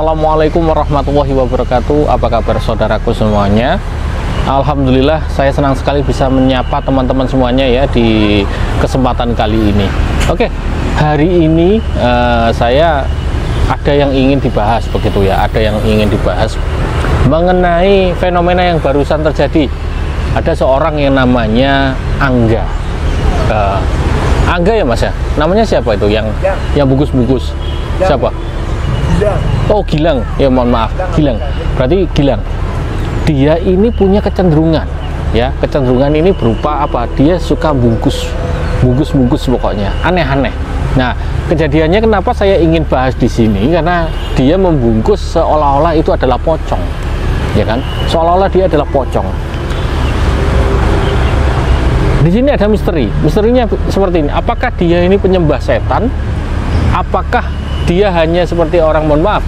Assalamualaikum warahmatullahi wabarakatuh. Apa kabar saudaraku semuanya? Alhamdulillah, saya senang sekali bisa menyapa teman-teman semuanya ya di kesempatan kali ini. Oke, hari ini saya ada yang ingin dibahas begitu ya. Ada yang ingin dibahas mengenai fenomena yang barusan terjadi. Ada seorang yang namanya Angga. Angga ya Mas ya? Namanya siapa itu yang bungkus-bungkus? Siapa? Gilang. Oh, Gilang. Ya mohon maaf, Gilang. Berarti Gilang. Dia ini punya kecenderungan, ya. Kecenderungan ini berupa apa? Dia suka bungkus pokoknya, aneh-aneh. Nah, kejadiannya kenapa saya ingin bahas di sini? Karena dia membungkus seolah-olah itu adalah pocong, ya kan? Seolah-olah dia adalah pocong. Di sini ada misteri. Misterinya seperti ini. Apakah dia ini penyembah setan? Apakah dia hanya seperti orang, mohon maaf,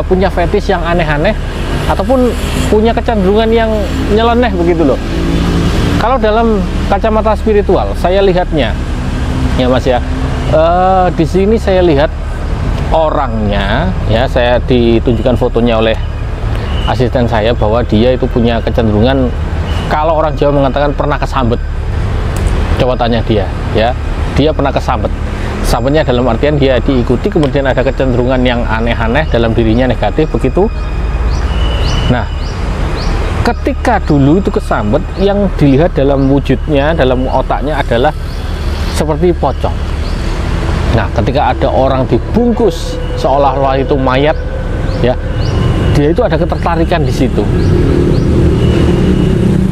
punya fetish yang aneh-aneh, ataupun punya kecenderungan yang nyeleneh begitu loh. Kalau dalam kacamata spiritual, saya lihatnya, ya Mas ya, di sini saya lihat orangnya, ya, saya ditunjukkan fotonya oleh asisten saya bahwa dia itu punya kecenderungan, kalau orang Jawa mengatakan pernah kesambet. Coba tanya dia, ya, dia pernah kesambet. Sambetnya dalam artian dia diikuti, kemudian ada kecenderungan yang aneh-aneh dalam dirinya, negatif begitu. Nah, ketika dulu itu kesambet, yang dilihat dalam wujudnya, dalam otaknya adalah seperti pocong. Nah, ketika ada orang dibungkus seolah-olah itu mayat, ya, dia itu ada ketertarikan di situ.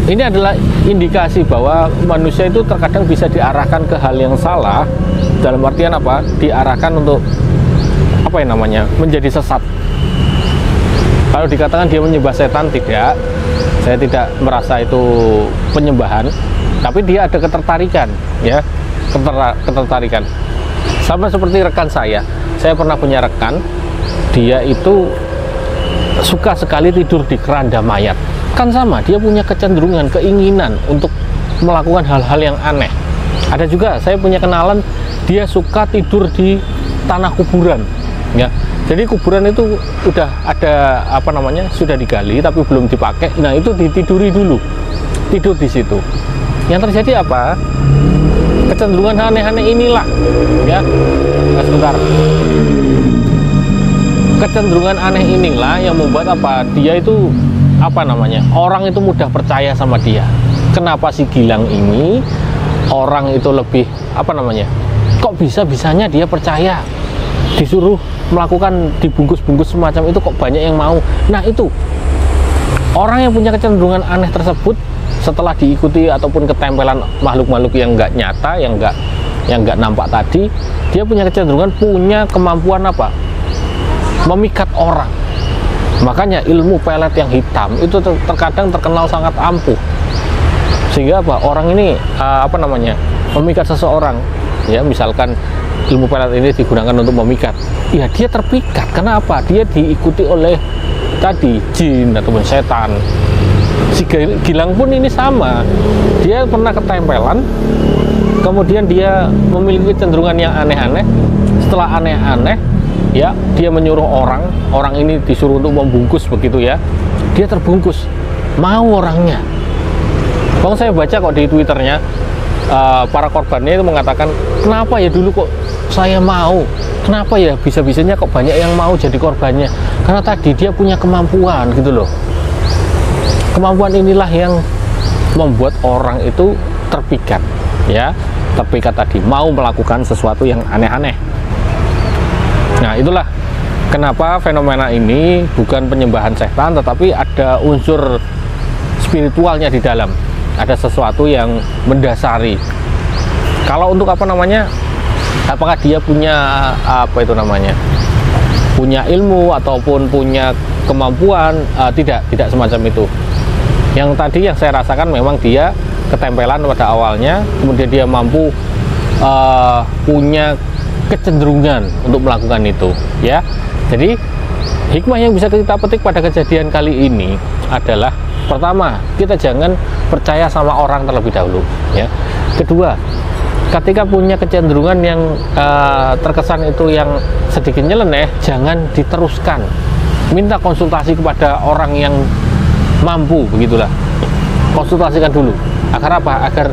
Ini adalah indikasi bahwa manusia itu terkadang bisa diarahkan ke hal yang salah, dalam artian apa? Diarahkan untuk apa yang namanya? Menjadi sesat. Kalau dikatakan dia menyembah setan, tidak. Saya tidak merasa itu penyembahan, tapi dia ada ketertarikan, ya, ketertarikan. Sama seperti rekan saya pernah punya rekan, dia itu suka sekali tidur di keranda mayat. Kan sama, dia punya kecenderungan, keinginan untuk melakukan hal-hal yang aneh. Ada juga, saya punya kenalan, dia suka tidur di tanah kuburan, ya. Jadi kuburan itu udah ada apa namanya, sudah digali tapi belum dipakai. Nah, itu ditiduri dulu, tidur di situ. Yang terjadi apa? Kecenderungan aneh-aneh inilah, ya. Nah, sebentar. Kecenderungan aneh inilah yang membuat apa? Dia itu apa namanya, orang itu mudah percaya sama dia. Kenapa si Gilang ini orang itu lebih apa namanya, kok bisanya dia percaya, disuruh melakukan dibungkus-bungkus semacam itu kok banyak yang mau. Nah, itu orang yang punya kecenderungan aneh tersebut, setelah diikuti ataupun ketempelan makhluk-makhluk yang nggak nyata, yang nggak nampak tadi, dia punya kecenderungan, punya kemampuan apa, memikat orang. Makanya ilmu pelet yang hitam itu terkadang terkenal sangat ampuh, sehingga apa, orang ini apa namanya, memikat seseorang, ya. Misalkan ilmu pelet ini digunakan untuk memikat, ya dia terpikat. Karena apa? Dia diikuti oleh tadi jin ataupun setan. Si Gilang pun ini sama, dia pernah ketempelan, kemudian dia memiliki kecenderungan yang aneh-aneh. Setelah aneh-aneh, ya, dia menyuruh orang ini disuruh untuk membungkus begitu ya, dia terbungkus, mau orangnya. Bang, saya baca kok di Twitternya, para korbannya itu mengatakan, kenapa ya dulu kok saya mau, kenapa ya bisa-bisanya kok banyak yang mau jadi korbannya, karena tadi dia punya kemampuan gitu loh. Kemampuan inilah yang membuat orang itu terpikat, ya, terpikat tadi, mau melakukan sesuatu yang aneh-aneh. Nah, itulah kenapa fenomena ini bukan penyembahan setan, tetapi ada unsur spiritualnya di dalam. Ada sesuatu yang mendasari. Kalau untuk apa namanya, apakah dia punya apa itu namanya, punya ilmu ataupun punya kemampuan, tidak semacam itu. Yang tadi yang saya rasakan memang dia ketempelan pada awalnya, kemudian dia mampu punya kecenderungan untuk melakukan itu, ya. Jadi hikmah yang bisa kita petik pada kejadian kali ini adalah, pertama, kita jangan percaya sama orang terlebih dahulu, ya. Kedua, ketika punya kecenderungan yang terkesan itu yang sedikit nyeleneh, jangan diteruskan. Minta konsultasi kepada orang yang mampu, begitulah. Konsultasikan dulu. Agar apa? Agar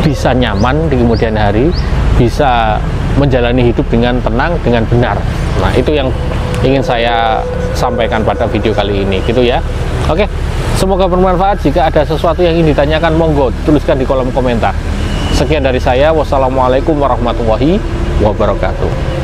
bisa nyaman di kemudian hari, bisa menjalani hidup dengan tenang, dengan benar. Nah, itu yang ingin saya sampaikan pada video kali ini, gitu ya. Oke, semoga bermanfaat. Jika ada sesuatu yang ingin ditanyakan, monggo tuliskan di kolom komentar. Sekian dari saya. Wassalamualaikum warahmatullahi wabarakatuh.